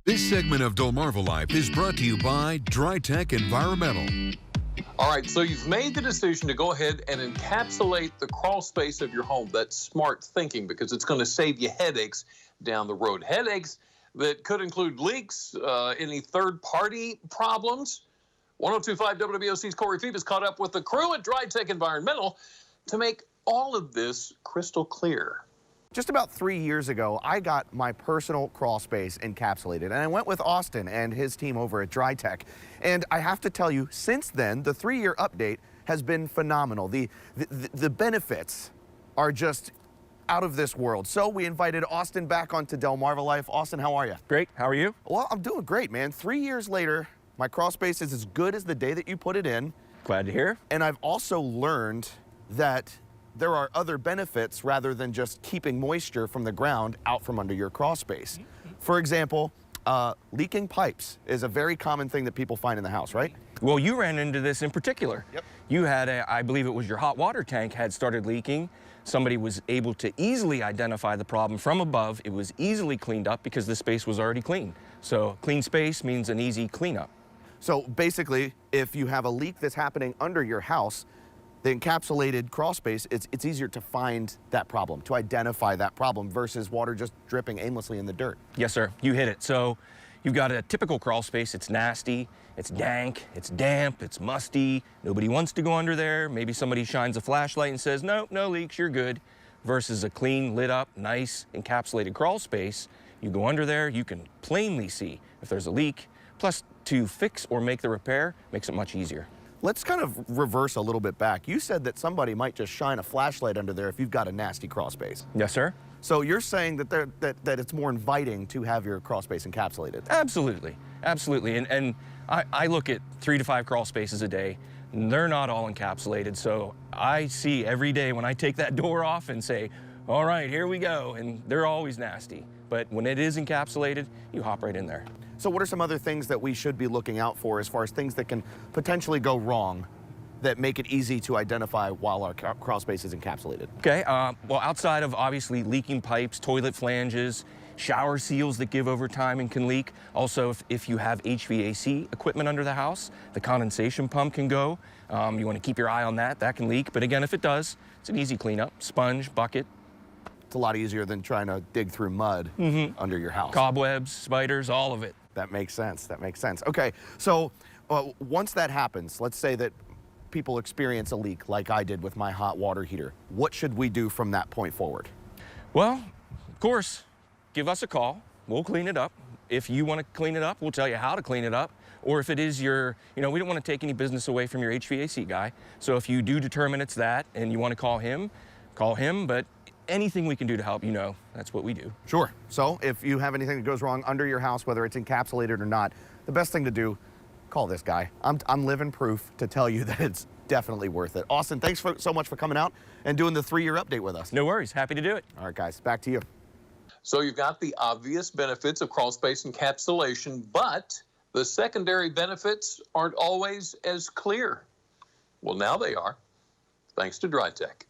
This segment of Delmarva Life is brought to you by Dry-Tek Environmental. All right, so you've made the decision to go ahead and encapsulate the crawl space of your home. That's smart thinking because it's going to save you headaches down the road. Headaches that could include leaks, any third-party problems. 102.5 WBOC's Corey Phoebus caught up with the crew at Dry-Tek Environmental to make all of this crystal clear. Just about 3 years ago, I got my personal crawl space encapsulated, and I went with Austin and his team over at Dry-Tek. And I have to tell you, since then, the 3-year update has been phenomenal. The benefits are just out of this world. So we invited Austin back onto Delmarva Life. Austin, how are you? Great. How are you? Well, I'm doing great, man. 3 years later, my crawl space is as good as the day that you put it in. Glad to hear. And I've also learned that there are other benefits rather than just keeping moisture from the ground out from under your crawl space. For example, leaking pipes is a very common thing that people find in the house, right? Well, you ran into this in particular. Yep. You had I believe it was your hot water tank had started leaking. Somebody was able to easily identify the problem from above. It was easily cleaned up because the space was already clean. So clean space means an easy cleanup. So basically, if you have a leak that's happening under your house, the encapsulated crawl space, it's easier to find that problem, to identify that problem versus water just dripping aimlessly in the dirt. Yes, sir. You hit it. So you've got a typical crawl space. It's nasty, it's dank, it's damp, it's musty. Nobody wants to go under there. Maybe somebody shines a flashlight and says, no, no leaks, you're good. Versus a clean, lit up, nice encapsulated crawl space. You go under there, you can plainly see if there's a leak. Plus, to fix or make the repair makes it much easier. Let's kind of reverse a little bit back. You said that somebody might just shine a flashlight under there if you've got a nasty crawl space. Yes, sir. So you're saying that that it's more inviting to have your crawl space encapsulated? Absolutely, absolutely. And I look at 3 to 5 crawl spaces a day. And they're not all encapsulated, so I see every day when I take that door off and say, all right, here we go, and they're always nasty. But when it is encapsulated, you hop right in there. So what are some other things that we should be looking out for as far as things that can potentially go wrong that make it easy to identify while our crawl space is encapsulated? Okay, well, outside of obviously leaking pipes, toilet flanges, shower seals that give over time and can leak. Also, if you have HVAC equipment under the house, the condensation pump can go. You want to keep your eye on that. That can leak. But again, if it does, it's an easy cleanup. Sponge, bucket. It's a lot easier than trying to dig through mud under your house. Cobwebs, spiders, all of it. That makes sense. That makes sense. Okay, so once that happens, let's say that people experience a leak like I did with my hot water heater. What should we do from that point forward? Well, of course, give us a call. We'll clean it up. If you want to clean it up, we'll tell you how to clean it up. Or if it is your, we don't want to take any business away from your HVAC guy. So if you do determine it's that and you want to call him, but anything we can do to help, that's what we do. Sure. So if you have anything that goes wrong under your house, whether it's encapsulated or not, the best thing to do, call this guy. I'm living proof to tell you that it's definitely worth it. Austin, thanks so much for coming out and doing the 3-year update with us. No worries. Happy to do it. All right, guys, back to you. So you've got the obvious benefits of crawl space encapsulation, but the secondary benefits aren't always as clear. Well, now they are, thanks to Dry-Tek.